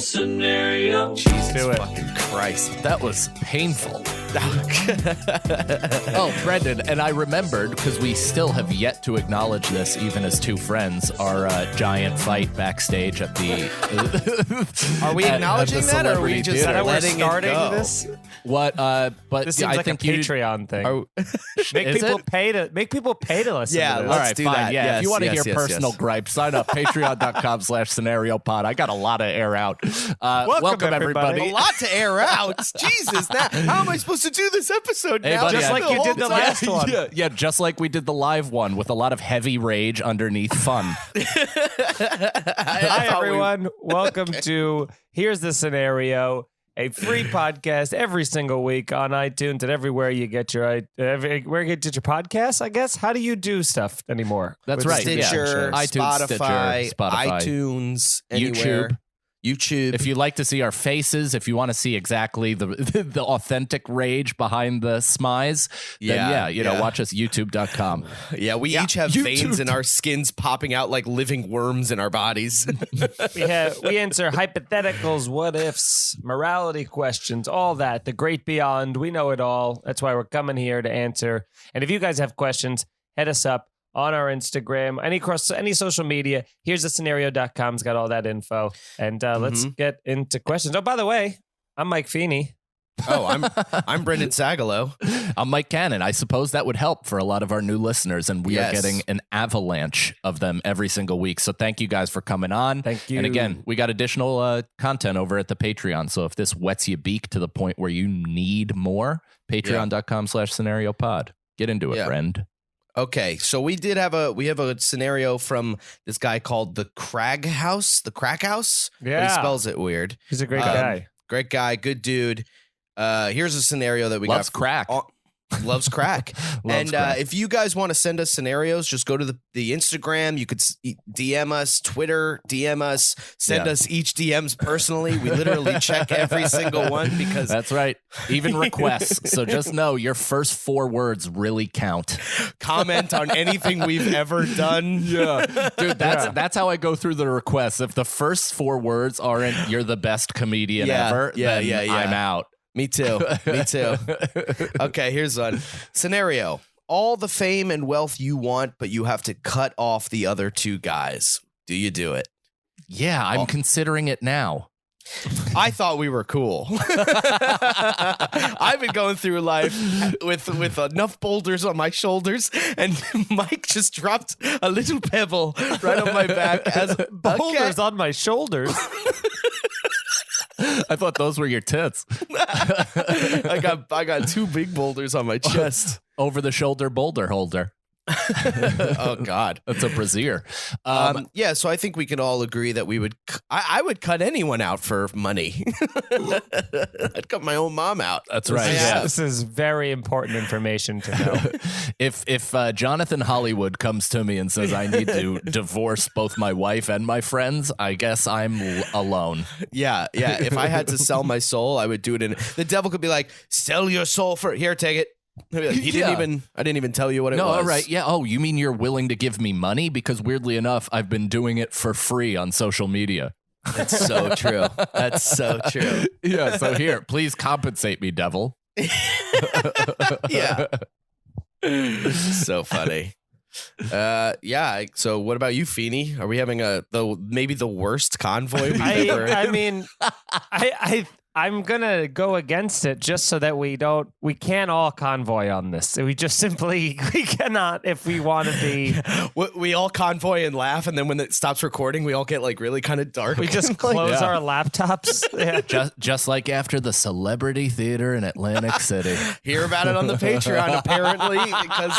scenario. Jesus fucking Christ. That was painful. Oh, Brendan, and I remembered, because we still have yet to acknowledge this, even as two friends, our giant fight backstage at the... Are we acknowledging that, or are we just letting it go? This? What? But This seems I like think a Patreon thing. Make Is people it? pay to listen Yeah, to this. All let's right, do fine. that. Yeah, Yes, if you want to yes, hear yes, personal yes. gripes, sign up. Patreon.com/scenario pod. I got a lot of air out. Welcome, everybody. A lot to air out. Jesus, how am I supposed to do this episode Hey, now? buddy, Just I- like you did the last one. Yeah, just like we did the live one with a lot of heavy rage underneath fun. Hi, everyone. Welcome to Here's the Scenario, a free podcast every single week on iTunes and everywhere you get your podcasts, I guess. How do you do stuff anymore? That's With right. Stitcher, Yeah, iTunes, Spotify, Spotify, iTunes, anywhere. YouTube. If you like to see our faces, if you want to see exactly the authentic rage behind the smize, then watch us youtube.com. Yeah, we each have veins in our skins popping out like living worms in our bodies. we answer hypotheticals, what ifs, morality questions, all that. The great beyond. We know it all. That's why we're coming here to answer. And if you guys have questions, hit us up on our Instagram, any social media. Here's the scenario.com's got all that info. And let's get into questions. Oh, by the way, I'm Mike Feeney. Oh, I'm Brendan Sagalow. I'm Mike Cannon. I suppose that would help for a lot of our new listeners, and we are getting an avalanche of them every single week. So thank you guys for coming on. Thank you. And again, we got additional content over at the Patreon. So if this wets your beak to the point where you need more, patreon.com/scenario pod. Get into it, friend. Okay, so we have a scenario from this guy called the Crack House. Yeah. But he spells it weird. He's a great guy. Great guy, good dude. Here's a scenario that we Loves got. crack. Loves crack. Loves and crack. if you guys want to send us scenarios, just go to the Instagram. You could DM us, Twitter, DM us, send us each DMs personally. We literally check every single one because that's right. Even requests. So just know your first 4 words really count. Comment on anything we've ever done. Yeah. Dude, that's how I go through the requests. If the first 4 words aren't "you're the best comedian ever," then I'm out. Me too. Okay, here's one. Scenario. All the fame and wealth you want, but you have to cut off the other 2 guys. Do you do it? Yeah, I'm considering it now. I thought we were cool. I've been going through life with enough boulders on my shoulders, and Mike just dropped a little pebble right on my back as Boulders on my shoulders. I thought those were your tits. I got 2 big boulders on my chest. Over the shoulder boulder holder. Oh God, that's a brassiere. Yeah, so I think we can all agree that we would. I would cut anyone out for money. I'd cut my own mom out. That's right. This is very important information to know. If Jonathan Hollywood comes to me and says I need to divorce both my wife and my friends, I guess I'm alone. Yeah. If I had to sell my soul, I would do it in. The devil could be like, "Sell your soul for here, take it." I didn't even tell you what it was. No, all right. Yeah. Oh, you mean you're willing to give me money? Because weirdly enough, I've been doing it for free on social media. That's so true. That's so true. Yeah. So here, please compensate me, devil. Yeah. So funny. Yeah. So what about you, Feeney? Are we having maybe the worst convoy we've ever? I mean, I'm gonna go against it just so that we can't all convoy on this. We cannot if we want to be. We all convoy and laugh, and then when it stops recording, we all get like really kind of dark. We just close our laptops. Yeah. Just like after the Celebrity Theater in Atlantic City. Hear about it on the Patreon, apparently, because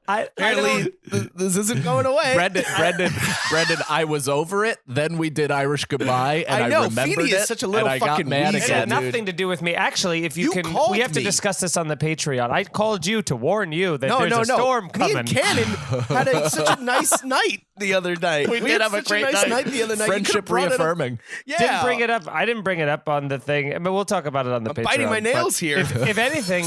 apparently this isn't going away. Brendan, I was over it. Then we did Irish Goodbye, and I remembered Feeney it. is such a little and I fucking got mad weasel. It had again. nothing to do with me. Actually, if You called we have to me. discuss this on the Patreon. I called you to warn you that there's a storm coming. Me and Cannon had such a nice night. the other night. We did have a such great nice night. the other night. Friendship reaffirming. Yeah. Didn't bring it up. I didn't bring it up on the thing. I mean, we'll talk about it on the Patreon. Biting my nails here. If anything,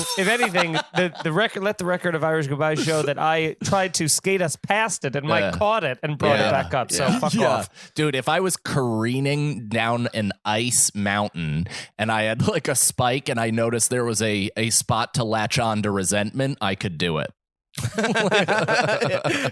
the record, let the record of Irish Goodbye show that I tried to skate us past it, and Mike caught it and brought it back up. So fuck off, dude. If I was careening down an ice mountain and I had like a spike and I noticed there was a spot to latch on to resentment, I could do it.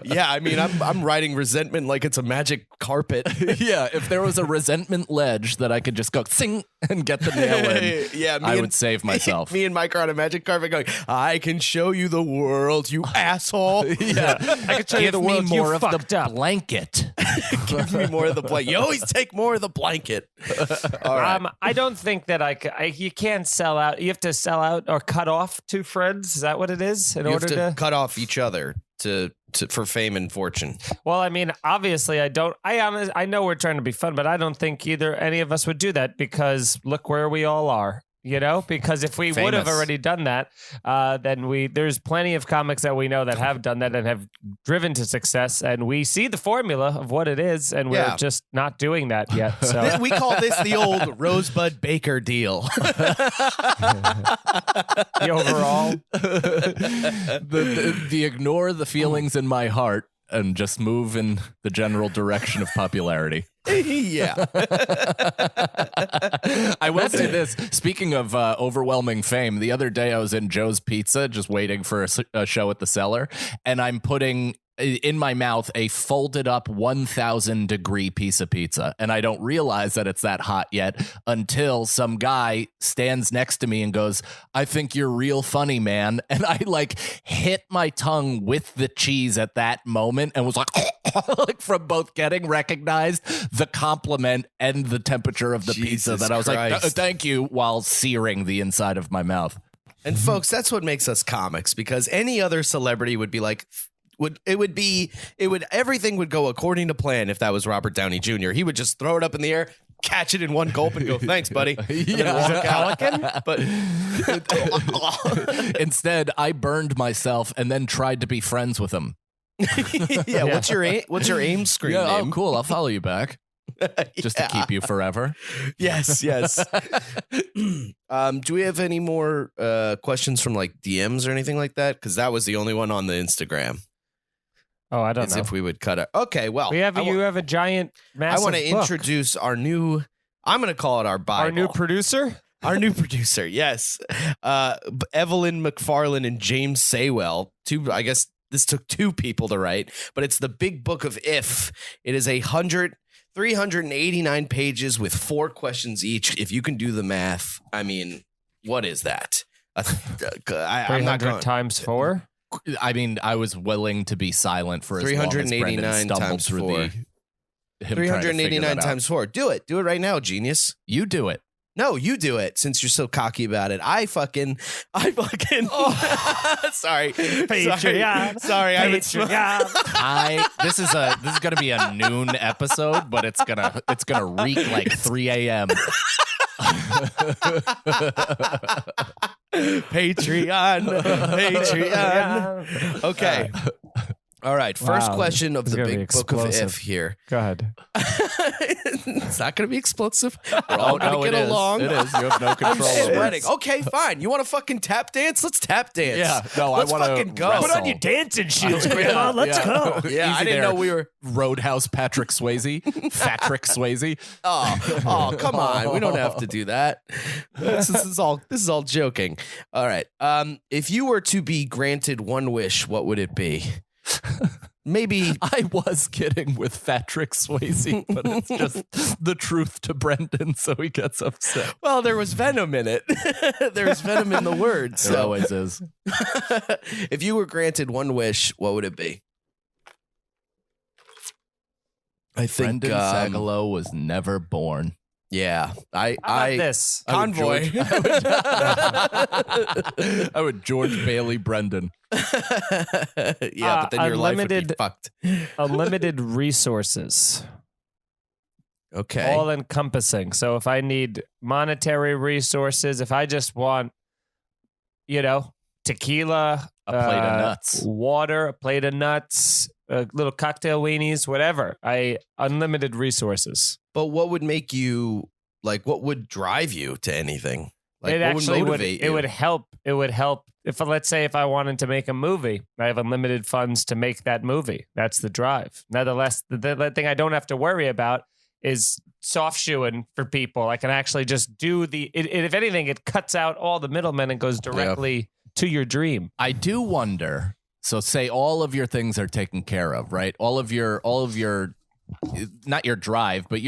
Yeah, I mean, I'm riding resentment like it's a magic carpet. Yeah, if there was a resentment ledge that I could just go sing and get the nail in, yeah, I would save myself. Me and Mike are on a magic carpet going, I can show you the world, you asshole. Yeah, I can show you the world. More you of fucked the up. blanket. Give me more of the blanket. You always take more of the blanket. All right. I don't think that you can't sell out. You have to sell out or cut off two friends. Is that what it is? In You order have to cut off each other for fame and fortune. Well, I mean, obviously, I know we're trying to be fun, but I don't think any of us would do that because look where we all are. You know, because if we would have already done that, then there's plenty of comics that we know that have done that and have driven to success, and we see the formula of what it is, and we're just not doing that yet. So We call this the old Rosebud Baker deal. the overall, the ignore the feelings in my heart and just move in the general direction of popularity. Yeah. I will say this. Speaking of overwhelming fame, the other day I was in Joe's Pizza just waiting for a show at the Cellar, and I'm putting in my mouth a folded up 1,000-degree piece of pizza, and I don't realize that it's that hot yet until some guy stands next to me and goes, I think you're real funny, man. And I like hit my tongue with the cheese at that moment and was like, like from both getting recognized, the compliment and the temperature of the pizza, that I was like, thank you, while searing the inside of my mouth. And folks, that's what makes us comics, because any other celebrity would be like, everything would go according to plan if that was Robert Downey Jr. He would just throw it up in the air, catch it in one gulp, and go, thanks, buddy. But instead, I burned myself and then tried to be friends with him. Yeah, what's your AIM screen name? Oh, cool. I'll follow you back. Just to keep you forever. Yes. Do we have any more questions from like DMs or anything like that? Because that was the only one on the Instagram. Oh, I don't know. If we would cut it. Okay, well. You have a giant, massive I want to introduce our new, I'm going to call it our Bible. Our new producer? Our new producer, yes. Evelyn McFarlane and James Saywell. I guess this took two people to write, but it's the Big Book of If. It is 389 pages with 4 questions each. If you can do the math, I mean, what is that? 300 times 4? I mean, I was willing to be silent for as long as 389 times 4. 389 times 4. Do it. Do it right now, genius. You do it. No, you do it, since you're so cocky about it. I fucking sorry. Patreon. Sorry. Patreon. This is gonna be a noon episode, but it's gonna reek like 3 a.m. Patreon. Okay. All right. First question of the Big Book of If here. Go ahead. It's not going to be explosive. We're all going to get along. It is. You have no control. I'm sweating. Okay, fine. You want to fucking tap dance? Let's tap dance. Yeah. No, let's I want to fucking go. wrestle. Put on your dancing shoes, Grandma. Let's go. Yeah, I didn't know we were Roadhouse Patrick Swayze. Patrick Swayze. Oh, come on. We don't have to do that. This is all joking. All right. If you were to be granted one wish, what would it be? Maybe I was kidding with Patrick Swayze, but it's just the truth to Brendan, so he gets upset. Well, there was venom in it. There's venom in the word. So. There always is. If you were granted one wish, what would it be? I think Brendan Sagalow was never born. Yeah, How about this Convoy. I would George Bailey Brendan. Yeah, but then your life would be fucked. Unlimited resources. Okay. All encompassing. So if I need monetary resources, if I just want, tequila, a plate of nuts, water, a plate of nuts, little cocktail weenies, whatever. Unlimited resources. But what would make you like? What would drive you to anything? Like, It what actually would motivate It you? would help. It would help if, let's say, if I wanted to make a movie, I have unlimited funds to make that movie. That's the drive. Nonetheless, the thing I don't have to worry about is soft shoeing for people. I can actually just do if anything, it cuts out all the middlemen and goes directly to your dream. I do wonder. So say all of your things are taken care of, right? All of your, not your drive, but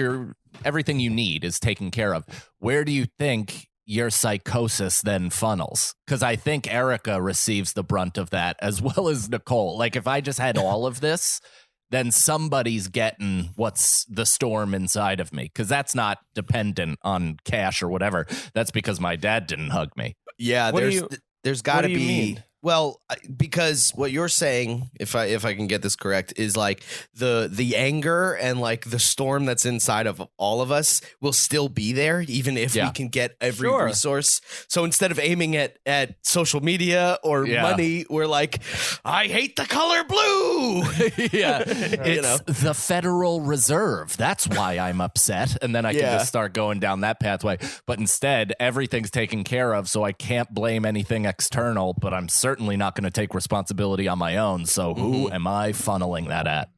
everything you need is taken care of. Where do you think your psychosis then funnels? Because I think Erica receives the brunt of that as well as Nicole. Like if I just had all of this, then somebody's getting what's the storm inside of me, because that's not dependent on cash or whatever. That's because my dad didn't hug me. Yeah, there's got to what do you be. mean? Well, because what you're saying, if I can get this correct, is like the anger and like the storm that's inside of all of us will still be there, even if we can get every resource. So instead of aiming at social media or money, we're like, I hate the color blue. It's the Federal Reserve. That's why I'm upset. And then I can just start going down that pathway. But instead, everything's taken care of, so I can't blame anything external, but I'm certainly not going to take responsibility on my own. So who am I funneling that at?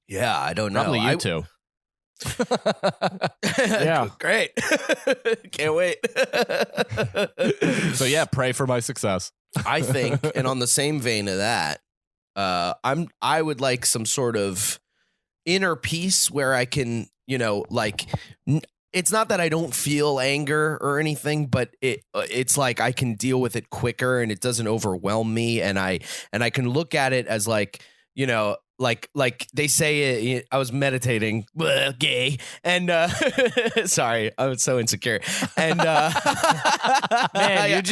Yeah, I don't know. Probably you two. Yeah. Great. Can't wait. So yeah, pray for my success. I think, and on the same vein of that, I would like some sort of inner peace where I can, it's not that I don't feel anger or anything, but it's like I can deal with it quicker and it doesn't overwhelm me, and I can look at it as like, like they say, I was meditating, gay, and sorry, I was so insecure, and Man, I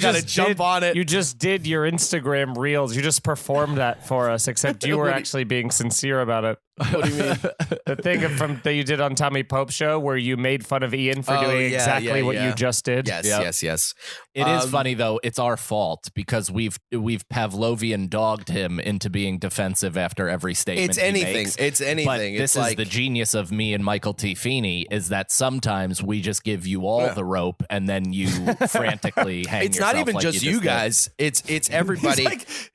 gotta jump on it. You just did your Instagram reels. You just performed that for us, except you were actually being sincere about it. What do you mean? The thing that you did on Tommy Pope's show where you made fun of Ian for doing exactly what you just did. Yes. It is funny though. It's our fault because we've Pavlovian dogged him into being defensive after every statement. It's anything. Makes. It's anything. But it's this is the genius of me and Michael T. Feeney is that sometimes we just give you all the rope and then you frantically hang. It's not even like just you guys. It's everybody.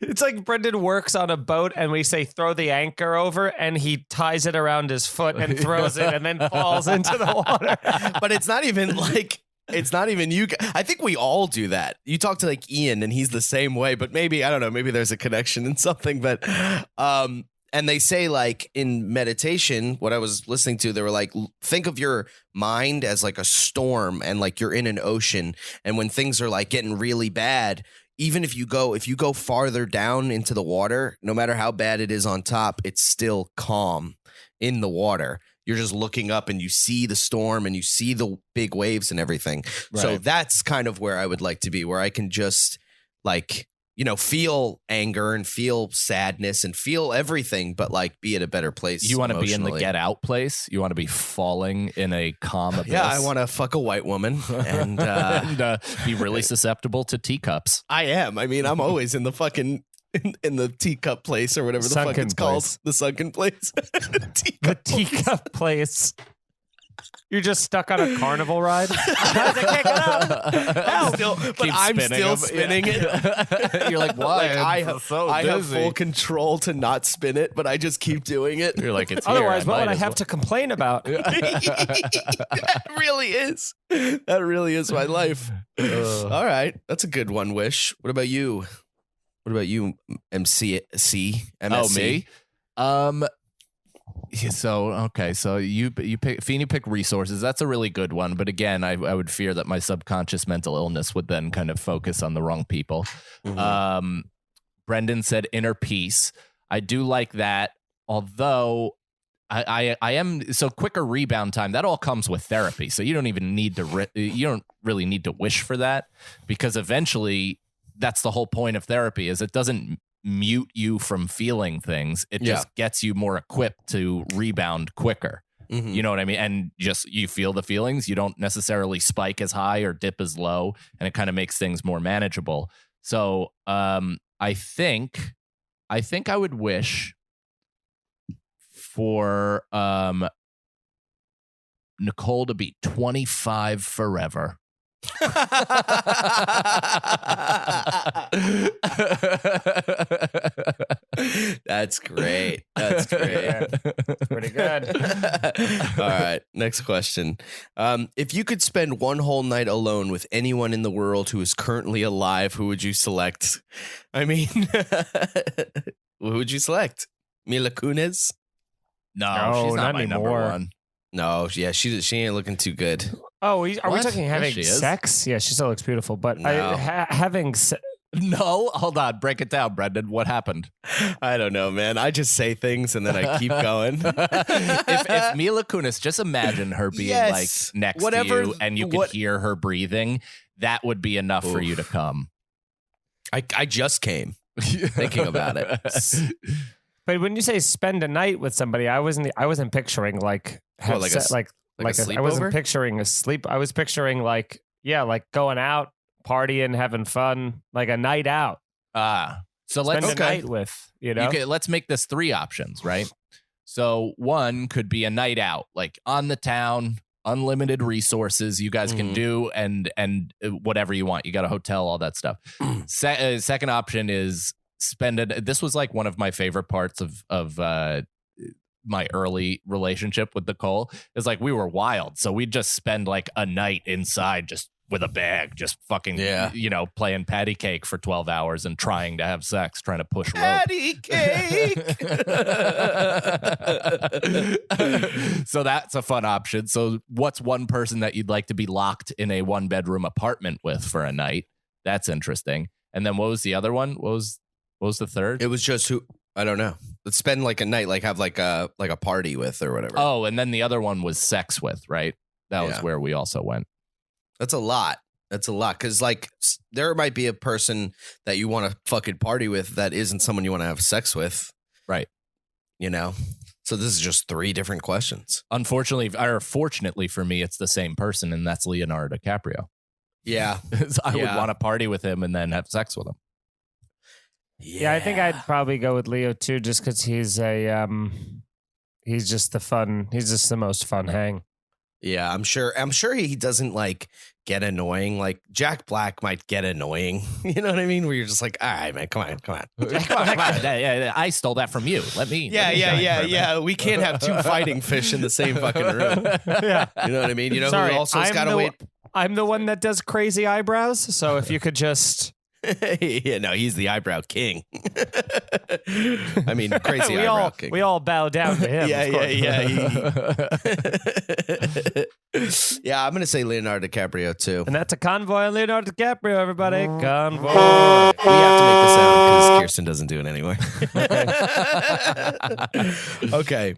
It's like Brendan works on a boat and we say throw the anchor over and he ties it around his foot and throws it and then falls into the water. But it's not even like. It's not even you. I think we all do that. You talk to like Ian and he's the same way, but maybe, I don't know, maybe there's a connection in something, but, and they say like in meditation, what I was listening to, they were like, think of your mind as like a storm and like you're in an ocean. And when things are like getting really bad, even if you go farther down into the water, no matter how bad it is on top, it's still calm in the water. You're just looking up and you see the storm and you see the big waves and everything. Right. So that's kind of where I would like to be, where I can just like, feel anger and feel sadness and feel everything, but like be at a better place. You want to be in the get out place? You want to be falling in a calm abyss? Yeah, I want to fuck a white woman and, be really susceptible to teacups. I am. I mean, I'm always in the fucking in the teacup place or whatever the fuck it's called. The sunken place. The teacup place. You're just stuck on a carnival ride. I'm still spinning it. You're like, why? Like, I have full control to not spin it, but I just keep doing it. You're like, it's otherwise, here. what would I have to complain about? That really is. That really is my life. All right, that's a good one. Wish. What about you? What about you, MSC? Oh, me? So you pick Feeney pick resources. That's a really good one. But again, I would fear that my subconscious mental illness would then kind of focus on the wrong people. Mm-hmm. Brendan said inner peace. I do like that. Although I am so quicker rebound time. That all comes with therapy. So you don't even need to. You don't really need to wish for that, because eventually that's the whole point of therapy. Is it doesn't mute you from feeling things. It just gets you more equipped to rebound quicker. Mm-hmm. You know what I mean? And just you feel the feelings. You don't necessarily spike as high or dip as low, and it kind of makes things more manageable. So I think I would wish for Nicole to be 25 forever. That's great. That's great. Yeah, pretty good. All right. Next question. If you could spend one whole night alone with anyone in the world who is currently alive, who would you select? I mean, who would you select? Mila Kunis? No, she's not my number anymore. one. No, yeah, she ain't looking too good. Oh, are we What? talking Yes, having she is. sex? Yeah, she still looks beautiful. But No. having sex. No, hold on. Break it down, Brendan. What happened? I don't know, man. I just say things and then I keep going. if Mila Kunis, just imagine her being Yes. like next Whatever- to you and you could hear her breathing, that would be enough for you to come. I just came thinking about it. But when you say spend a night with somebody, I wasn't picturing like have like a se- like a I wasn't sleepover? picturing a sleep. I was picturing like going out, partying, having fun, like a night out. So Spend let's a night with, let's make this 3 options, right? So one could be a night out, like on the town, unlimited resources you guys can Mhm. do, and whatever you want. You got a hotel, all that stuff. Second option is spend it. This was like one of my favorite parts of my early relationship with Nicole. Is like we were wild, so we'd just spend like a night inside, just with a bag, just fucking, Yeah. playing patty cake for 12 hours and trying to have sex, trying to push rope. Patty cake. So that's a fun option. So what's one person that you'd like to be locked in a 1-bedroom apartment with for a night? That's interesting. And then what was the other one? What was the third? It was just who I don't know. Let's spend like a night, like have like a party with or whatever. Oh, and then the other one was sex with, right? That was Yeah. where we also went. That's a lot. That's a lot. Cause like there might be a person that you want to fucking party with that isn't someone you want to have sex with. Right. So this is just 3 different questions. Unfortunately, or fortunately for me, it's the same person, and that's Leonardo DiCaprio. Yeah. So I would Yeah. want to party with him and then have sex with him. Yeah, I think I'd probably go with Leo too, just because he's just the most fun hang. Yeah, I'm sure he doesn't like get annoying. Like Jack Black might get annoying. You know what I mean? Where you're just like, all right, man, come on. Come on. Yeah, I stole that from you. Let me shine for a minute. We can't have 2 fighting fish in the same fucking room. Yeah. You know what I mean? You know Sorry, who also's got to wait? I'm the one that does crazy eyebrows. So if you could just. Yeah, no, he's the eyebrow king. I mean, crazy eyebrow king. We all bow down to him. of course. Yeah, I'm gonna say Leonardo DiCaprio too. And that's a convoy on Leonardo DiCaprio, everybody. Convoy. We have to make this sound because Kirsten doesn't do it anyway. Okay.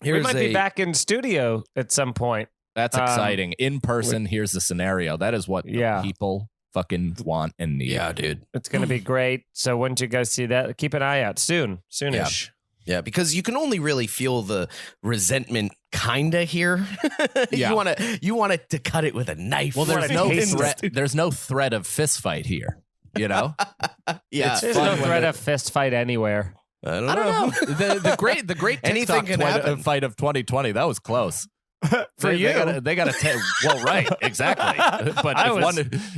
We might be back in studio at some point. That's exciting. In person, here's the scenario. That is what the people fucking want and need. Yeah, dude. It's going to be great. So once you guys see that, keep an eye out soonish. Yeah, because you can only really feel the resentment kinda here. Yeah. You want it to cut it with a knife. Well, there's What a no taste. threat. There's no threat of fist fight here. You know, Yeah. It's There's fun no when threat it- of fist fight anywhere. I don't I know. don't know. The great Anything TikTok can happen. fight of 2020. That was close. For you. they got to. Well, right, exactly. But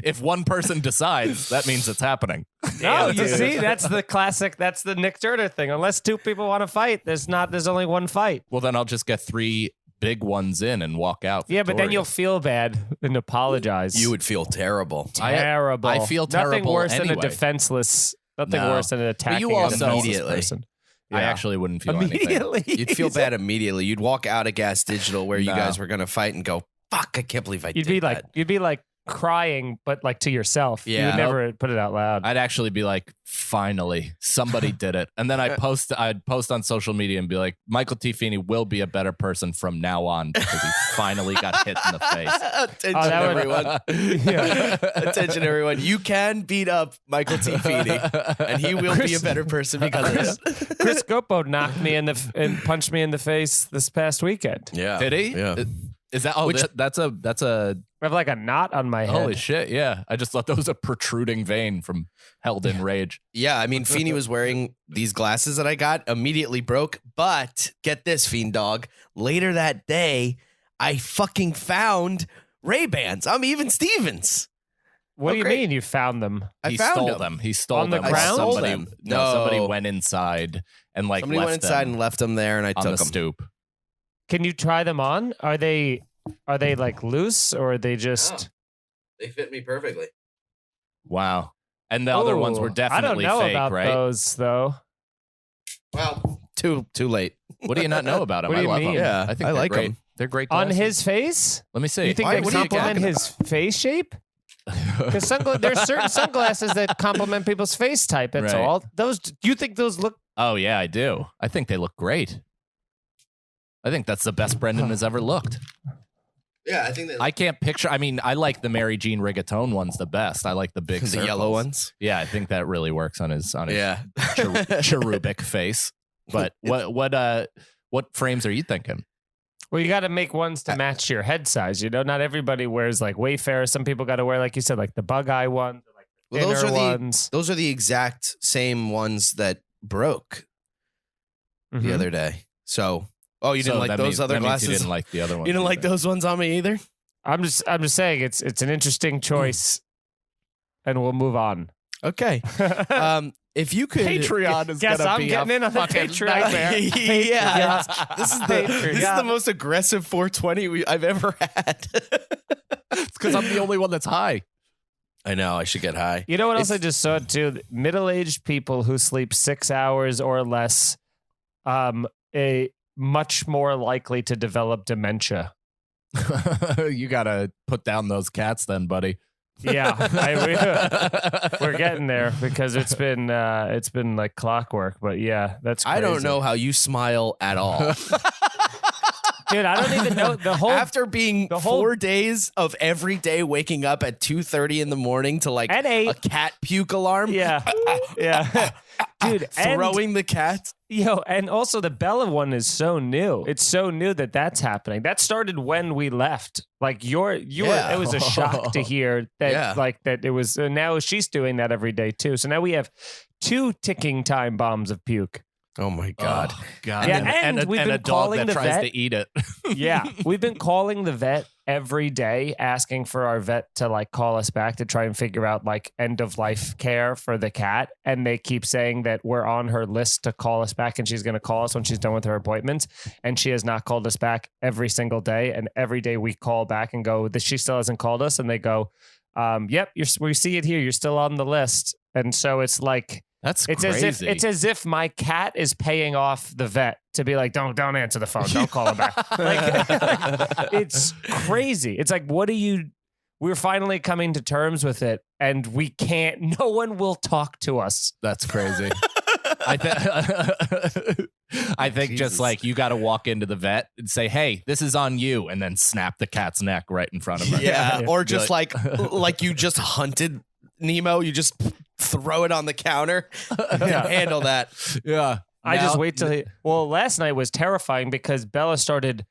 if one person decides, that means it's happening. No, you see, that's the classic. That's the Nick Turner thing. Unless 2 people want to fight, there's only one fight. Well, then I'll just get 3 big ones in and walk out. Yeah, but then you'll victorious. feel bad and apologize. You would feel terrible. terrible. I feel Nothing terrible worse than a anyway. defenseless. Nothing No. worse than an attacking you a also- defenseless Immediately. person. I Yeah. actually wouldn't feel anything. Immediately, You'd feel bad immediately. You'd walk out of Gas Digital where you No. guys were going to fight and go, fuck, I can't believe I You'd did be like crying, but like to yourself. You Yeah. would never put it out loud. I'd actually be like, finally, somebody did it. And then I'd post on social media and be like, Michael T. Feeney will be a better person from now on because he finally got hit in the face. Attention, Oh, that would- everyone. Yeah. Attention, everyone. You can beat up Michael T. Feeney, and he will be a better person because of it. Chris Gopo knocked me and punched me in the face this past weekend. Yeah. Did he? Yeah. Is that? Oh, Which- that's a. I have like a knot on my head. Holy shit! Yeah, I just thought that was a protruding vein from held in rage. Yeah, I mean, Feeney was wearing these glasses that I got, immediately broke. But get this, Fiend Dog. Later that day, I fucking found Ray-Bans. I'm even Stevens. What do you great. mean you found them? I He found stole them. them. He stole On the them. ground? Somebody, No. somebody went inside and like Somebody left went inside them and left them there, and I on took the them. stoop. Can you try them on? Are they like loose or are they just? They fit me perfectly. Wow. And the other ones were Ooh, definitely I don't know fake, about right? those though. Well, too late. What do you not know about them? What do I you love mean? them. Yeah, I think I they're like great. 'em. They're great On glasses. his face? Let me see. You think Why? they What are you complement talking his face shape? Because there's certain sunglasses that complement people's face type. That's Right. all. Those. You think those look? Oh yeah, I do. I think they look great. I think that's the best Brendan has ever looked. Yeah, I think that I can't picture. I mean, I like the Mary Jean Rigatone ones the best. I like the big the yellow circles. ones. Yeah, I think that really works on his Yeah. cherubic face. But what frames are you thinking? Well, you got to make ones to match your head size. You know, not everybody wears like Wayfarer. Some people got to wear, like you said, like the bug eye ones, or like the Well, those thinner are ones. Those are the exact same ones that broke Mhm. the other day. So, oh, you didn't So like that those means- other that means glasses? You didn't like the other ones. You didn't like either. those ones on me either? I'm just saying it's an interesting choice, and we'll move on. Okay. If you could Patreon is Guess gonna I'm be getting a in on the fucking Patreon. nightmare. Yeah, this is Patreon. the most aggressive 420 I've ever had. It's because I'm the only one that's high. I know I should get high. You know what else I It's- just saw too? Middle-aged people who sleep 6 hours or less, a much more likely to develop dementia. You gotta put down those cats, then, buddy. Yeah, we're getting there because it's been like clockwork. But yeah, that's crazy. I don't know how you smile at all. dude. I don't even know the whole. After being the whole- 4 days of every day waking up at 2:30 in the morning to like And 8. a cat puke alarm. yeah, yeah, dude. Throwing the cat. And also the Bella one is so new. It's so new that that's happening. That started when we left. Like you were. Yeah. It was a shock to hear that. Yeah. Like that. It was. Now she's doing that every day too. So now we have 2 ticking time bombs of puke. Oh my God. Oh, God. Yeah, and we've and been a dog calling that the tries vet. to eat it. Yeah, we've been calling the vet every day, asking for our vet to like call us back to try and figure out like end of life care for the cat. And they keep saying that we're on her list to call us back, and she's going to call us when she's done with her appointments. And she has not called us back every single day. And every day we call back and go, she still hasn't called us. And they go, "Yep, we see it here. You're still on the list." And so it's like. That's It's crazy. as if my cat is paying off the vet to be like, don't answer the phone, don't call him back. Like, it's crazy. It's like, we're finally coming to terms with it, and we can't. No one will talk to us. That's crazy. I think Jesus. just like you got to walk into the vet and say, "Hey, this is on you," and then snap the cat's neck right in front of her. Yeah. Or Be just like you just hunted Nemo. You just throw it on the counter. Yeah. Handle that. yeah. I just Now- wait till. Well, last night was terrifying because Bella started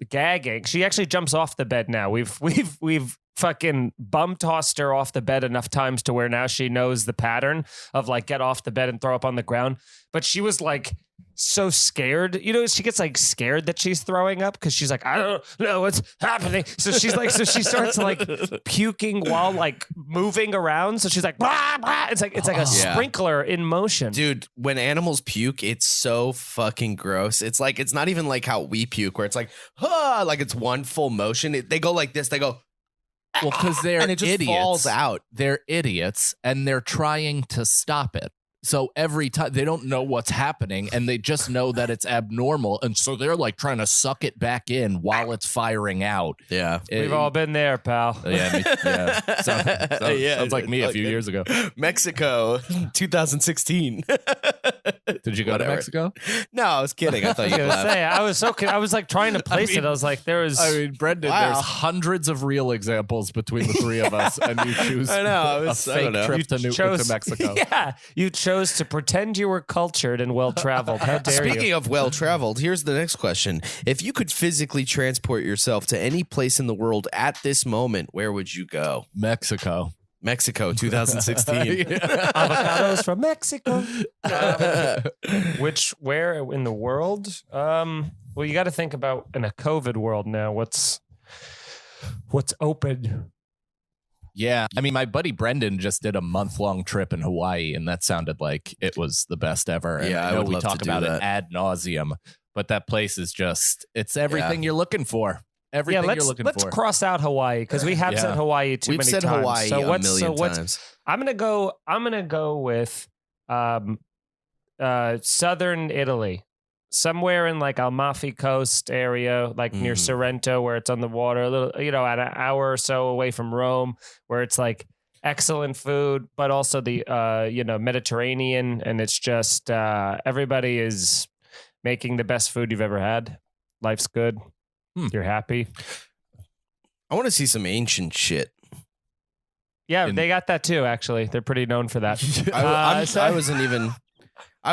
gagging. She actually jumps off the bed now. We've fucking bum tossed her off the bed enough times to where now she knows the pattern of like get off the bed and throw up on the ground. But she was like so scared. You know, she gets like scared that she's throwing up because she's like, I don't know what's happening. So she's like, so she starts like puking while like moving around. So she's like, blah, blah. It's like a Yeah. sprinkler in motion. Dude, when animals puke, it's so fucking gross. It's like, it's not even like how we puke, where it's like, like it's one full motion. They go like this. They go, Well, because they're and it just idiots. falls out. They're idiots, and they're trying to stop it. So every time they don't know what's happening, and they just know that it's abnormal, and so they're like trying to suck it back in while it's firing out. Yeah. We've all been there, pal. Yeah. Yeah, Sounds like me a few years ago. Mexico, 2016. Did you go to Whatever. Mexico? No, I was kidding. I thought I you was gonna laughed. say, I was like trying to place it. I was like, there was. I mean, Brendan, Wow. there's hundreds of real examples between the three of us, and you choose I know, I a was- I fake don't know. trip to chose- Mexico. Yeah, you chose to pretend you were cultured and well traveled. How dare you? Speaking of well traveled, here's the next question. If you could physically transport yourself to any place in the world at this moment, where would you go? Mexico. Mexico, 2016. Avocados from Mexico. Where in the world? Well, you got to think about in a COVID world now. What's open? Yeah. I mean, my buddy Brendan just did a month-long trip in Hawaii, and that sounded like it was the best ever. And Yeah, I I know would we love talk to do about that. it ad nauseum, but that place is just, it's everything you're looking for. Everything Yeah, you're looking let's for. cross out Hawaii because we have said Hawaii too We've many said times. Hawaii so a million times. I'm gonna go with southern Italy, somewhere in like Amalfi Coast area, like near Sorrento, where it's on the water, a little, at an hour or so away from Rome, where it's like excellent food, but also the Mediterranean, and it's just everybody is making the best food you've ever had. Life's good. You're happy. I want to see some ancient shit. Yeah, they got that too. Actually, they're pretty known for that. I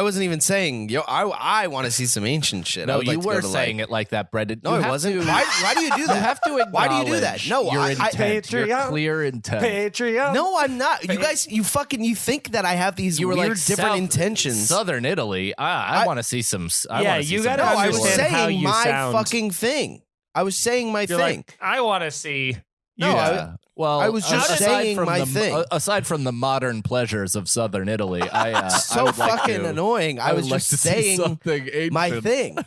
wasn't even saying, I want to see some ancient shit. I No, would like you to go were to, saying it like that, Brendan. No, You it have wasn't. to- Why do you do that? You have to Why do you do that? acknowledge No, your I- intent, your Patreon. clear intent. Patreon. No, I'm not. You guys, you think that I have these You were weird, like different South- intentions. Southern Italy. I want to see some. Yeah, you gotta No, I was understand how saying you my sound. fucking thing. I was saying my You're thing. like, I want to see. No, Yeah. Well, I was just aside saying from my the, thing. Aside from the modern pleasures of Southern Italy, I so I would like fucking to, annoying. I would was like just to see saying something ancient. my thing.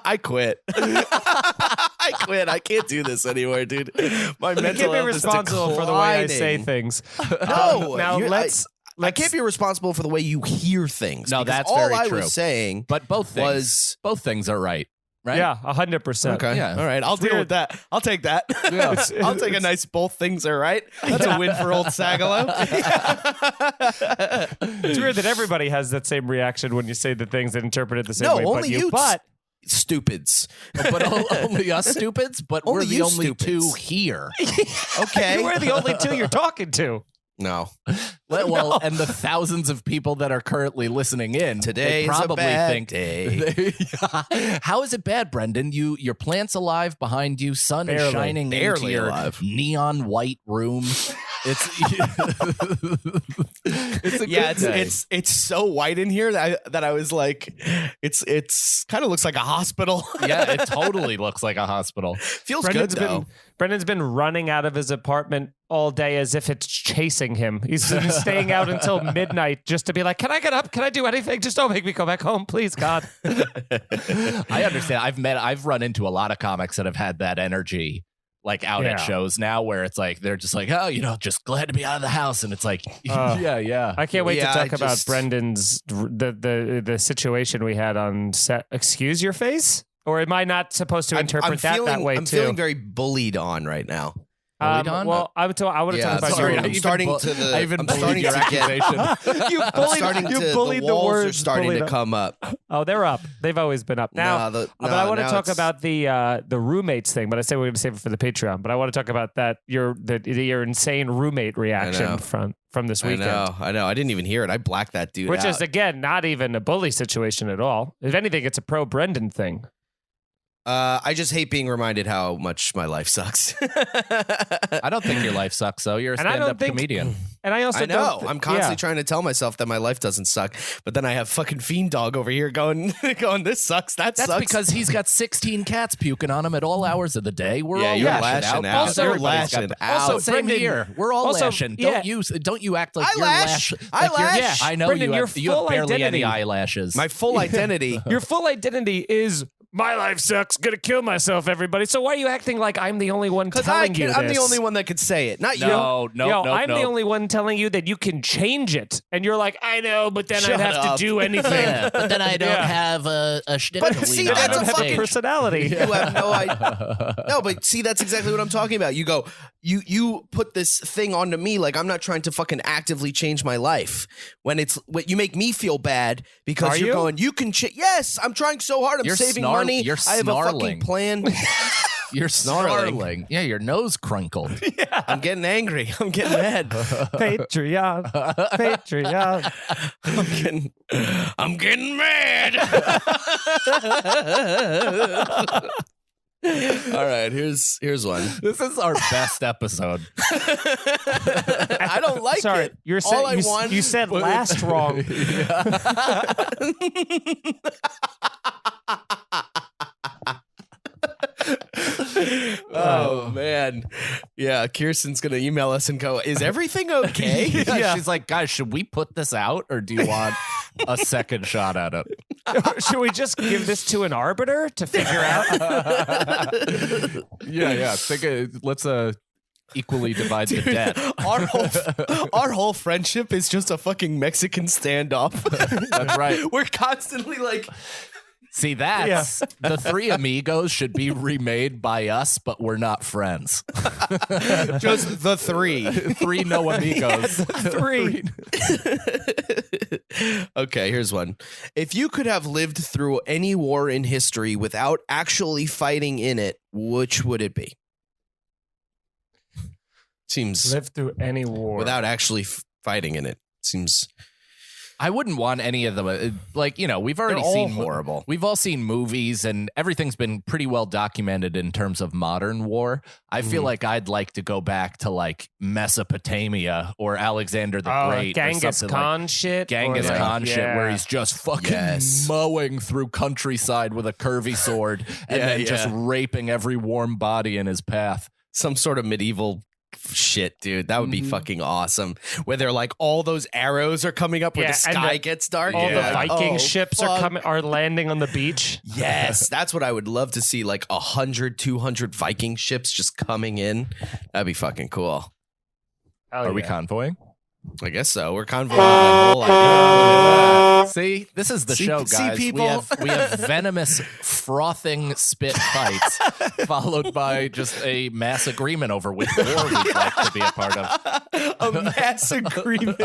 I quit. I quit. I can't do this anymore, dude. My You mental can't be health is responsible for the way I say declining. things. No, now I can't be responsible for the way you hear things. No, because that's all very I true. was saying But both things are right. Right? Yeah, 100%. Okay. Yeah. All right. I'll deal weird. with that. I'll take that. Yeah. I'll take a nice both things are right. That's a win for old Sagalow. It's weird that everybody has that same reaction when you say the things that interpret it the same No, way. only but you. But Stupids. But only us stupids. But Only we're the you only stupids. two here. Okay. we're the only two you're talking to. No. Well, and the thousands of people that are currently listening in Today they is a probably bad think, day. How is it bad, Brendan? Your plant's alive behind you. Sun is Barely. shining into Barely your alive. neon white room. It's it's a Yeah, good day. it's so white in here that I was like, it's kind of looks like a hospital. Yeah, it totally looks like a hospital. Feels good though. Brendan's been running out of his apartment all day as if it's chasing him. He's been staying out until midnight just to be like, can I get up? Can I do anything? Just don't make me go back home, please, God. I understand. I've run into a lot of comics that have had that energy like out at Yeah. shows now where it's like they're just like, oh, just glad to be out of the house. And it's like, yeah. I can't wait Yeah, to I talk about just- Brendan's the situation we had on set. Excuse your face? Or am I not supposed to interpret that way I'm too? feeling very bullied on right now. Bullied on? Well, I want to Yeah, talk about sorry, your. I'm starting to the. I even I'm bullied starting your to get. accusation. you I'm bullied, starting you to. bullied The the walls words. are starting bullied to up. come up. Oh, they're up. They've always been up. Now, but I want to talk about the roommates thing. But I say we're going to save it for the Patreon. But I want to talk about that your insane roommate reaction from this weekend. I know. I didn't even hear it. I blacked that dude Which out. is again not even a bully situation at all. If anything, it's a pro Brendan thing. I just hate being reminded how much my life sucks. I don't think your life sucks, though. You're a And I don't stand-up think- comedian. And I also I know. don't I'm constantly trying to tell myself that my life doesn't suck, but then I have fucking Fiend Dog over here going, this sucks. That's sucks. because he's got 16 cats puking on him at all hours of the day. We're Yeah, all you're lashing lashing out. out. Also, You're everybody's got lashing the- out. Also, same Brendan- here. We're all also, lashing. yeah. Don't you act like I you're lash. I like you're- lash. Yeah, I know Brendan, you your have, you have full barely identity- any eyelashes. my full identity. Your full identity is My life sucks. Gonna kill myself, everybody. So why are you acting like I'm the only one telling you this? I'm the only one that could say it, not you. No, I'm the only one telling you that you can change it. And you're like, I know, but then Shut I'd have up. to do anything. Yeah, but then I don't have a shtick But to see, lean on that's on a stage. fucking personality. You have no idea. No, but see, that's exactly what I'm talking about. You go, you put this thing onto me like I'm not trying to fucking actively change my life. When you make me feel bad because Are you're you? going, you can yes, I'm trying so hard. I'm You're saving snarling. money. You're I have a fucking snarling. plan. You're Snarling. snarling. Yeah, your nose crunkled. I'm getting angry. I'm getting mad. Patreon. I'm getting mad. All right, here's one. This is our best episode. I don't like Sorry, it. you're All I want. you said last wrong. Oh man, yeah. Kirsten's gonna email us and go, "Is everything okay?" Yeah. She's like, guys, should we put this out or do you want a second shot at it? Should we just give this to an arbiter to figure out? Yeah. Let's equally divide the debt. Our whole friendship is just a fucking Mexican standoff. That's right. We're constantly like, See, that's the Three Amigos should be remade by us, but we're not friends. just the three. Three no amigos. Three. Okay, here's one. If you could have lived through any war in history without actually fighting in it, which would it be? Seems Live through any war without actually fighting in it. Seems I wouldn't want any of them. Like, we've already all seen horrible. We've all seen movies, and everything's been pretty well documented in terms of modern war. I feel like I'd like to go back to like Mesopotamia or Alexander the Great, or Genghis something Khan like shit. Genghis or Khan shit, yeah. where he's just fucking Yes. mowing through countryside with a curvy sword and then just raping every warm body in his path. some sort of medieval shit, dude. That would be fucking awesome. Where they're like all those arrows are coming up where the and sky gets dark. All the Like, Viking oh, ships fuck. are landing on the beach. Yes, that's what I would love to see. Like 100, 200 Viking ships just coming in. That'd be fucking cool. Are we convoying? I guess so. We're convoying that whole idea. See, this is the See- show, see, guys. people? We have venomous, frothing spit fights, followed by just a mass agreement over which war we'd like to be a part of. A mass agreement.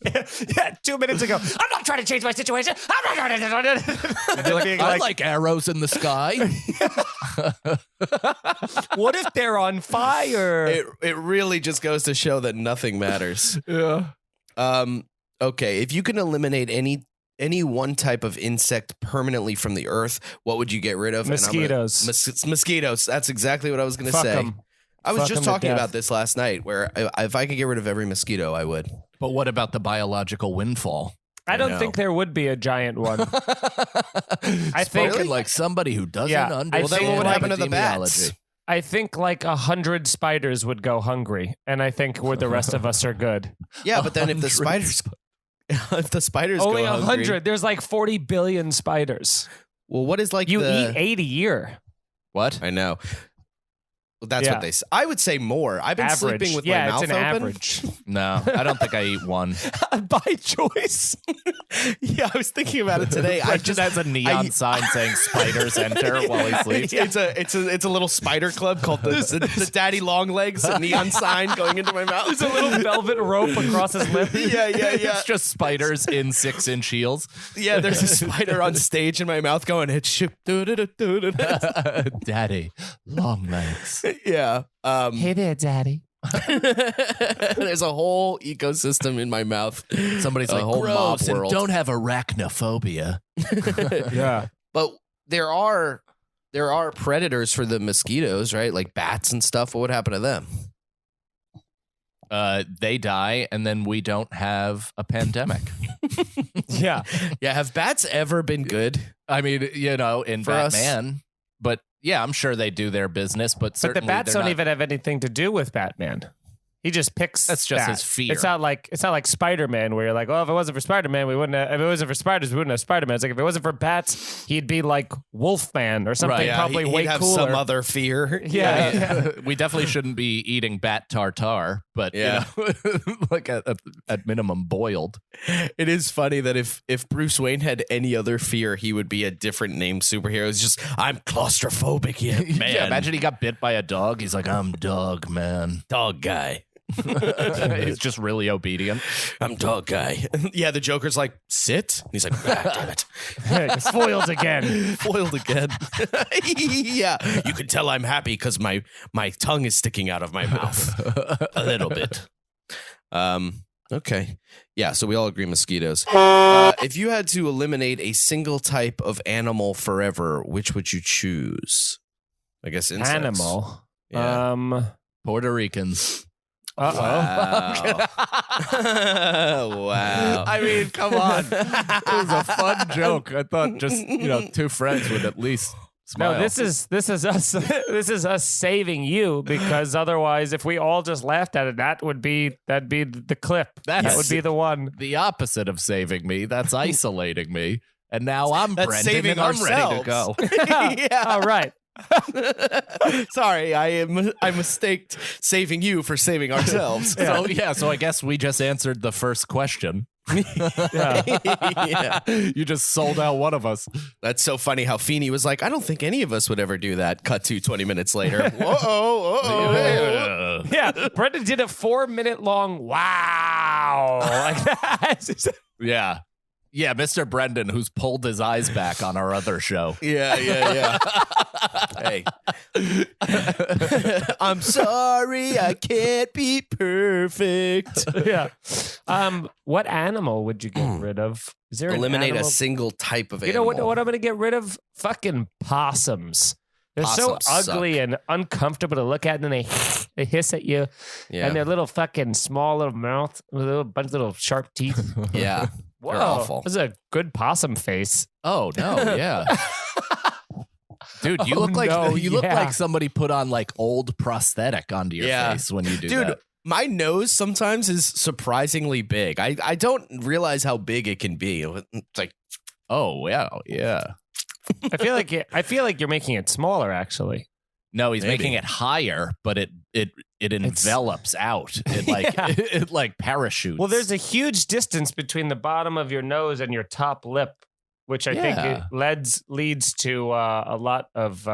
Yeah, 2 minutes ago. I'm not trying to change my situation. I'm not trying to. You're looking I like arrows in the sky. what if they're on fire? It really just goes to show that nothing matters. Yeah. Okay, if you can eliminate any one type of insect permanently from the earth, what would you get rid of? Mosquitoes. Mosquitoes. That's exactly what I was going to Fuck say. 'em. I was Fuck just 'em to talking death. about this last night, where if I could get rid of every mosquito, I would. But what about the biological windfall? I don't know. think there would be a giant one. I think- think like somebody who doesn't Yeah, I understand. think- Well, then what would happen to the bats? epidemiology. I think like 100 spiders would go hungry, and I think where the rest of us are good. Yeah, but then if the 100 spiders, if the spiders Only go 100. hungry, There's like 40 billion spiders. well, what is like You the? eat 8 a year. What? I know. Well, that's Yeah. what they say. I would say more. I've been Average. sleeping with yeah, my mouth it's an open. average. No, I don't think I eat one. By choice. Yeah, I was thinking about it today. I just has a neon sign saying "spiders enter" while he sleeps. It's a little spider club called the Daddy Long Legs, a neon sign going into my mouth. There's a little velvet rope across his lip. Yeah. It's just spiders in 6-inch heels. Yeah, there's a spider on stage in my mouth going, it's ship. Daddy, long legs. Yeah. Hey there, Daddy. There's a whole ecosystem in my mouth. Somebody's A like, whole mob gross, and world. don't have arachnophobia. Yeah. But there are predators for the mosquitoes, right? Like bats and stuff. What would happen to them? They die, and then we don't have a pandemic. Yeah. Yeah, have bats ever been good? I mean, in For us. Batman, but yeah, I'm sure they do their business, but But certainly the bats they're don't not- even have anything to do with Batman. He just picks. That's just that. his fear. It's not like Spider-Man, where you're like, well, if it wasn't for Spider-Man, we wouldn't. If it wasn't for spiders, we wouldn't have Spider-Man. It's like if it wasn't for bats, he'd be like Wolfman or something. Right, yeah, probably he'd way have cooler. some other fear. Yeah. We definitely shouldn't be eating bat tartare, but you know, like at minimum boiled. It is funny that if Bruce Wayne had any other fear, he would be a different named superhero. It's just, I'm claustrophobic, man. Yeah, imagine he got bit by a dog. He's like, I'm dog man. Dog guy. He's just really obedient. I'm dog guy. Yeah, the Joker's like, sit? And he's like, damn it. Foiled again. Foiled again. Yeah, you can tell I'm happy because my tongue is sticking out of my mouth a little bit. Okay. Yeah, so we all agree mosquitoes. If you had to eliminate a single type of animal forever, which would you choose? I guess insects. Animal. Yeah. Puerto Ricans. Wow. Wow. I mean, come on. It was a fun joke. I thought just, two friends would at least smile. No, this is us. This is us saving you, because otherwise, if we all just laughed at it, that'd be the clip. That would be the one. The opposite of saving me. That's isolating me. And now I'm That's Brendan saving and I'm ready to go. Yeah. All right. Sorry, I mistaked saving you for saving ourselves. So I guess we just answered the first question. Yeah. You just sold out one of us. That's so funny how Feeney was like, I don't think any of us would ever do that. Cut to 20 minutes later. Whoa. Yeah, Brendan did a 4-minute long wow like that. Yeah, Mr. Brendan, who's pulled his eyes back on our other show. Yeah. Hey. I'm sorry, I can't be perfect. Yeah. What animal would you get rid of? Is there Eliminate an a animal? single type of You animal. know what I'm going to get rid of? Fucking possums. They're so Possums ugly and uncomfortable to look at, and then they hiss at you, and their little fucking small little mouth with a bunch of little sharp teeth. Yeah. Whoa, They're awful. This is a good possum face. Oh no, yeah. Dude, you look like somebody put on like old prosthetic onto your face when you do that. My nose sometimes is surprisingly big. I don't realize how big it can be. It's like, oh yeah. I feel like you're making it smaller, actually. No, he's Maybe. making it higher, but it envelops out. It like it like parachutes. Well, there's a huge distance between the bottom of your nose and your top lip, which I think it leads to a lot of.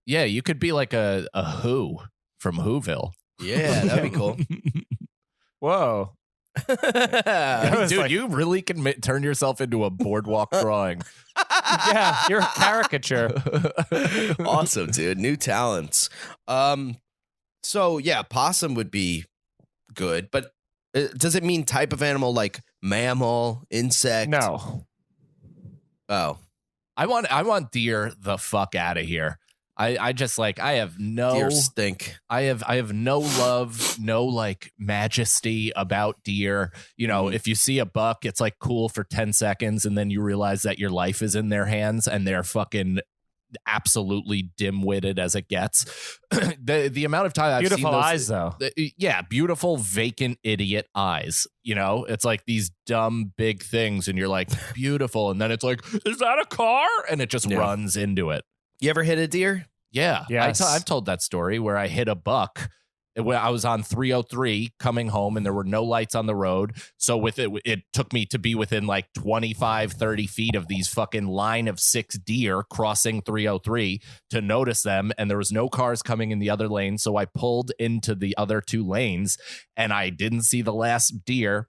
You could be like a Who from Whoville. yeah, that'd be cool. Whoa. Dude, you really can turn yourself into a boardwalk drawing. Yeah, you're a caricature. Awesome, dude. New talents. So yeah, possum would be good, but does it mean type of animal like mammal, insect? No. Oh, I want deer the fuck out of here. I just like I have no deer stink. I have no love, no like majesty about deer. You know, if you see a buck, it's like cool for 10 seconds and then you realize that your life is in their hands and they're fucking absolutely dim-witted as it gets. the amount of time I've Beautiful seen those, eyes, though. Yeah, beautiful vacant idiot eyes. You know, it's like these dumb big things and you're like beautiful and then it's like, is that a car? And it just runs into it. You ever hit a deer? Yeah. Yes. I've told that story where I hit a buck. I was on 303 coming home and there were no lights on the road. So with it took me to be within like 25, 30 feet of these fucking line of 6 deer crossing 303 to notice them. And there was no cars coming in the other lane. So I pulled into the other 2 lanes and I didn't see the last deer.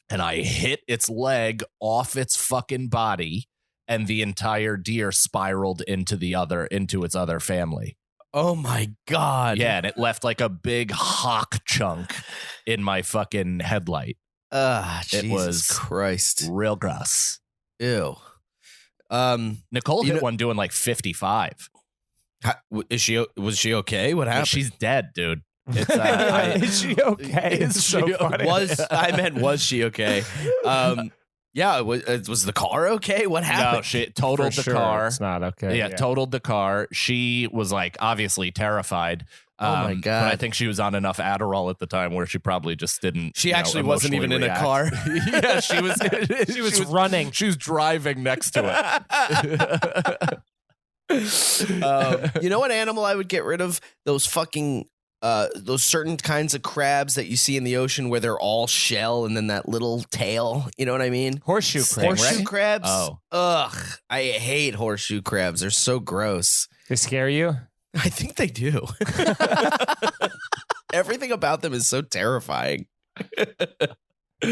And I hit its leg off its fucking body. And the entire deer spiraled into its other family. Oh my God. Yeah, and it left like a big hawk chunk in my fucking headlight. Jesus was Christ. Real gross. Ew. Nicole hit one doing like 55. Was she okay? What happened? She's dead, dude. It's, Is she okay? It's so funny. Was she okay? Yeah, was the car okay? What happened? No, she totaled For the sure, car. It's not okay. Yeah, totaled the car. She was like obviously terrified. Oh my But God. I think she was on enough Adderall at the time where she probably just didn't. She actually wasn't even in a car. Yeah, she was. She was running. She was driving next to it. You know what animal I would get rid of? Those fucking those certain kinds of crabs that you see in the ocean where they're all shell and then that little tail. You know what I mean? Horseshoe crab, Horseshoe right? crabs. Oh. Ugh, I hate horseshoe crabs. They're so gross. They scare you? I think they do. Everything about them is so terrifying. All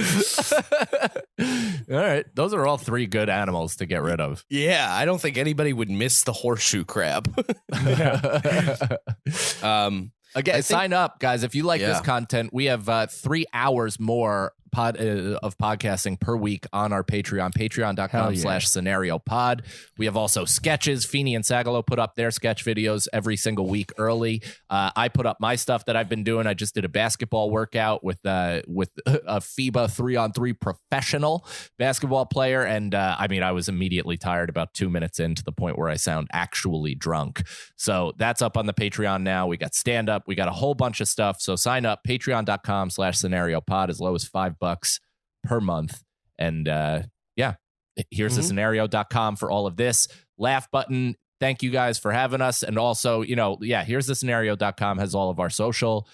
right, those are all three good animals to get rid of. Yeah, I don't think anybody would miss the horseshoe crab. Again, sign up, guys. If you like this Yeah. content, we have 3 hours more of podcasting per week on our Patreon, patreon.com/scenario pod. We have also sketches. Feeney and Sagalow put up their sketch videos every single week early. I put up my stuff that I've been doing. I just did a basketball workout with a FIBA 3-on-3 professional basketball player. And I mean, I was immediately tired about 2 minutes in to the point where I sound actually drunk. So that's up on the Patreon now. We got stand up. We got a whole bunch of stuff. So sign up, patreon.com/scenario pod, as low as $5 per month. And here's the scenario.com for all of this. Laugh button. Thank you guys for having us. And also, here's the scenario.com has all of our social.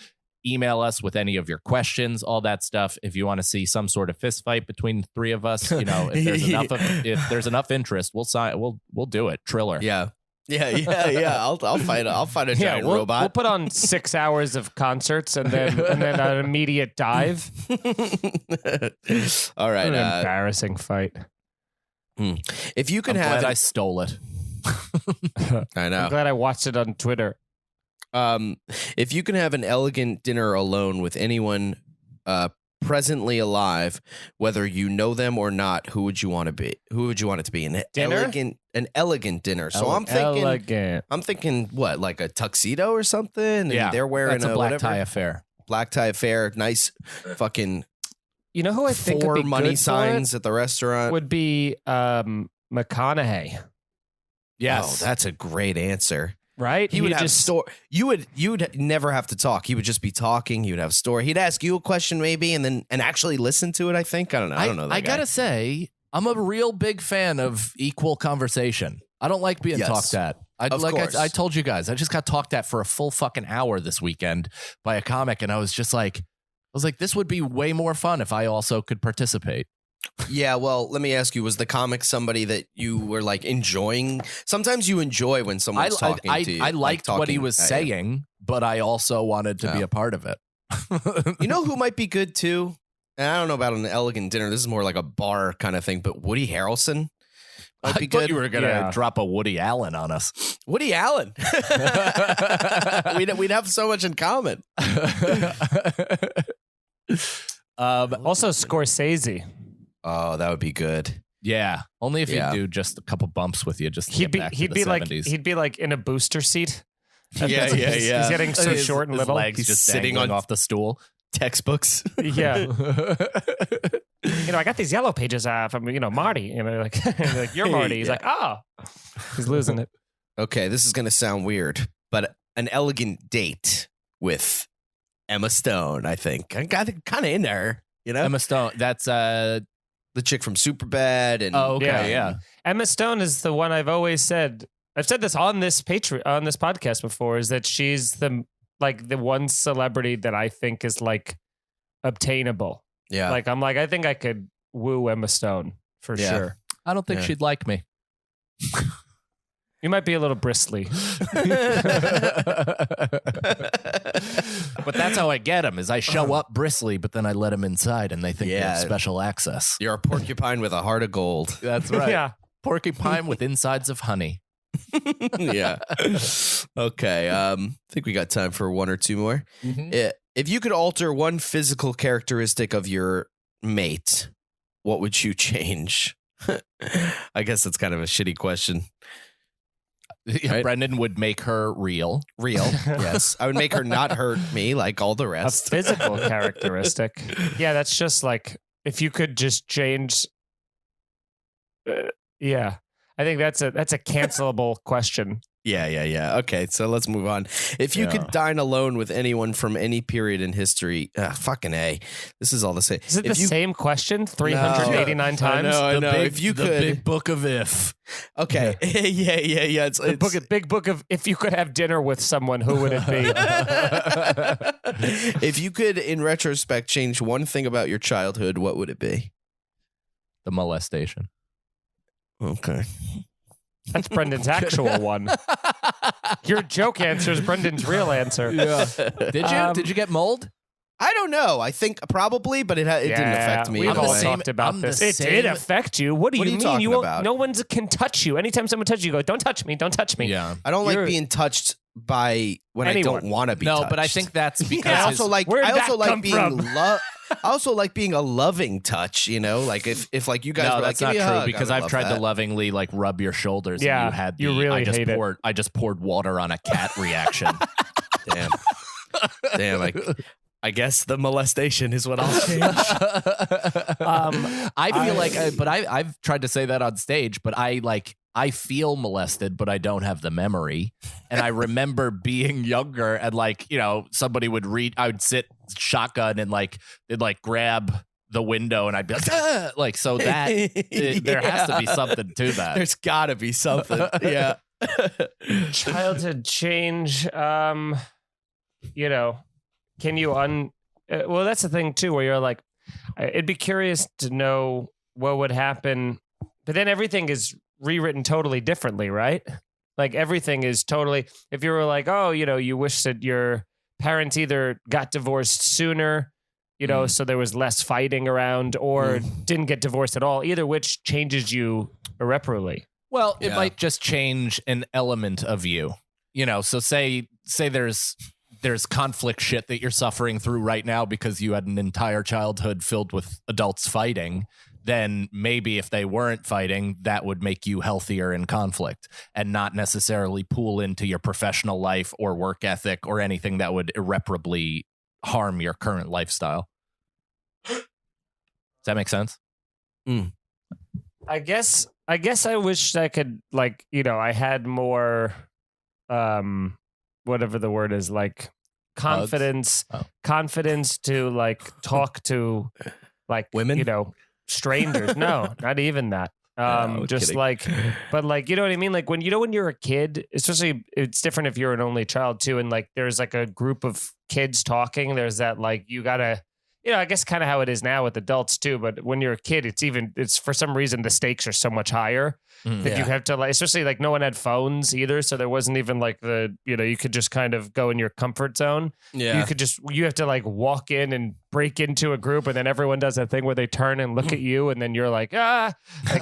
Email us with any of your questions, all that stuff. If you want to see some sort of fist fight between the three of us, if there's enough interest, we'll do it. Triller. Yeah. I'll fight a giant robot. We'll put on 6 hours of concerts and then an immediate dive. All right. What an embarrassing fight. If you can I'm have glad I stole it. I know. I'm glad I watched it on Twitter. If you can have an elegant dinner alone with anyone presently alive, whether you know them or not, who would you want to be? Who would you want it to be? An elegant dinner. So I'm thinking what, like a tuxedo or something? And they're wearing that's a black whatever. tie affair. Black tie affair, nice fucking You know who I think 4 would be money good for signs it? at the restaurant. Would be McConaughey, Yes. Oh, that's a great answer. right? He would have you'd never have to talk. He would just be talking. He would have a story. He'd ask you a question maybe and actually listen to it, I think. I don't know. I don't know that I guy. gotta say, I'm a real big fan of equal conversation. I don't like being Yes. talked at. course. I told you guys, I just got talked at for a full fucking hour this weekend by a comic, and I was like, this would be way more fun if I also could participate. Yeah, well, let me ask you, was the comic somebody that you were like enjoying? Sometimes you enjoy when someone's talking to you. I liked what he talking was at you. saying, but I also wanted to be a part of it. You know who might be good too? And I don't know about an elegant dinner. This is more like a bar kind of thing, but Woody Harrelson might be I thought good. you were going to drop a Woody Allen on us. Woody Allen. We'd have so much in common. Also Scorsese. Oh, that would be good. Yeah, only if you do just a couple bumps with you. Just to He'd get back to be the 70s. he'd be like in a booster seat. Yeah. He's getting so His- short and his little. legs He's just sitting dangling on- off the stool. Textbooks. Yeah. I got these yellow pages from Marty. Like you're Marty. He's like, he's losing it. Okay, this is going to sound weird, but an elegant date with Emma Stone, I think. I got it kind of in there, Emma Stone. That's the chick from Superbad. And oh, okay, yeah. Emma Stone is the one I've always said. I've said this on this podcast before. Is that she's the one celebrity that I think is like obtainable. Yeah. I think I could woo Emma Stone for sure. I don't think she'd like me. You might be a little bristly. But that's how I get them, is I show up bristly, but then I let them inside and they think they have special access. You're a porcupine with a heart of gold. That's right. Yeah. Porcupine with insides of honey. Yeah. Okay. I think we got time for one or two more. Mm-hmm. If you could alter one physical characteristic of your mate, what would you change? I guess that's kind of a shitty question. Yeah, Right? Brendan would make her real. Real. Yes. I would make her not hurt me like all the A rest. physical characteristic. Yeah, that's just like if you could just change Yeah. I think that's a cancelable question. Yeah. Okay, so let's move on. If you could dine alone with anyone from any period in history, fucking A. This is all the same. Is it if the same question 389 times? I know. Big, If you the could, big book of if. okay, yeah. It's Big book of if you could have dinner with someone, who would it be? If you could, in retrospect, change one thing about your childhood, what would it be? The molestation. Okay. That's Brendan's actual one. Your joke answer is Brendan's real answer. Yeah. Did you get mold? I don't know. I think probably, but it didn't affect me. We've in a all way. talked about this. It did affect you. What do you mean? talking about? No one can touch you. Anytime someone touches you, go, don't touch me. Don't touch me. Yeah. I don't like being touched by when anyone. I don't want to be No, touched. but I think that's because I also like Where'd I also that like come being from? I also like being a loving touch, you know? Like if like you guys no, were that's like, not give me a true hug, because I would I've love tried that. to lovingly like rub your shoulders. Yeah, and you had you really hate it. I just poured water on a cat reaction. Damn. I guess the molestation is what I'll change. I feel like, but I've tried to say that on stage, but I feel molested, but I don't have the memory. And I remember being younger and like, you know, somebody would I would sit shotgun and like, they'd like grab the window and I'd be like, ah! Like, so that there has to be something to that. There's gotta be something. Yeah. Childhood change. You know, can you well, that's the thing too, where you're like, it'd be curious to know what would happen, but then everything is rewritten totally differently, right? Like everything is totally, if you were like, oh, you know, you wish that your parents either got divorced sooner, you know, so there was less fighting around, or didn't get divorced at all, either which changes you irreparably. Well, it might just change an element of you, you know, so say there's conflict shit that you're suffering through right now because you had an entire childhood filled with adults fighting, then maybe if they weren't fighting, that would make you healthier in conflict and not necessarily pool into your professional life or work ethic or anything that would irreparably harm your current lifestyle. Does that make sense? I guess I wish I could, like, you know, I had more whatever the word is, like confidence to like talk to like women, you know, strangers. No, not even that. Just kidding. like, but like, you know what I mean? Like when you're a kid, especially it's different if you're an only child too. And like, there's like a group of kids talking, there's that, like, you gotta, you know, I guess kind of how it is now with adults too. But when you're a kid, it's for some reason, the stakes are so much higher that you have to, like, especially like no one had phones either. So there wasn't even like the, you know, you could just kind of go in your comfort zone. Yeah. You have to like walk in and break into a group, and then everyone does that thing where they turn and look at you, and then you're like, like,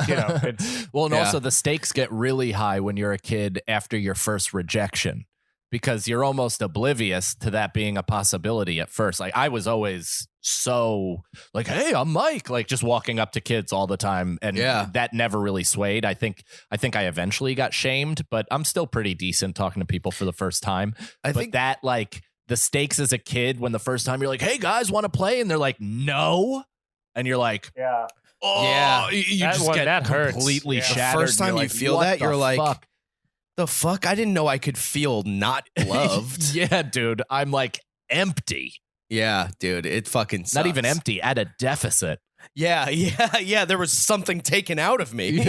you know, it's, well, and also the stakes get really high when you're a kid after your first rejection, because you're almost oblivious to that being a possibility at first. Like I was always so like, hey, I'm Mike, like just walking up to kids all the time. And that never really swayed. I think I eventually got shamed, but I'm still pretty decent talking to people for the first time. I think that like the stakes as a kid, when the first time you're like, hey guys, want to play? And they're like, no. And you're like, oh, you just get completely shattered. The first time you feel that, you're like, the fuck? I didn't know I could feel not loved. Yeah, dude. I'm like empty. Yeah, dude. It fucking sucks. Not even empty, at a deficit. Yeah. There was something taken out of me.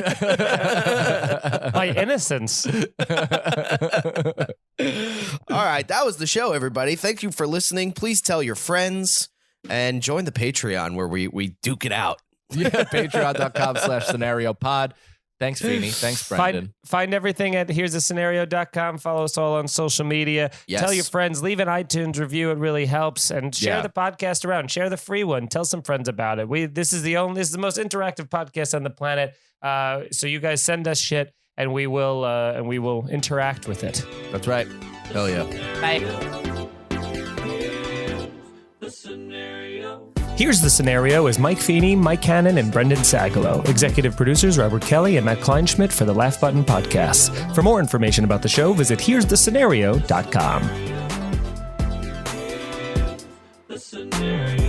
My innocence. All right. That was the show, everybody. Thank you for listening. Please tell your friends and join the Patreon where we duke it out. Yeah, patreon.com/scenariopod. Thanks, Feeney. Thanks, Brendan. Find everything at here'sthescenario.com. Follow us all on social media. Yes. Tell your friends. Leave an iTunes review. It really helps. And share the podcast around. Share the free one. Tell some friends about it. This is the most interactive podcast on the planet. So you guys send us shit, and we will interact with it. That's right. Hell yeah. Bye. Here's the Scenario is Mike Feeney, Mike Cannon, and Brendan Sagalow. Executive producers Robert Kelly and Matt Kleinschmidt for the Laugh Button Podcasts. For more information about the show, visit here'sthescenario.com.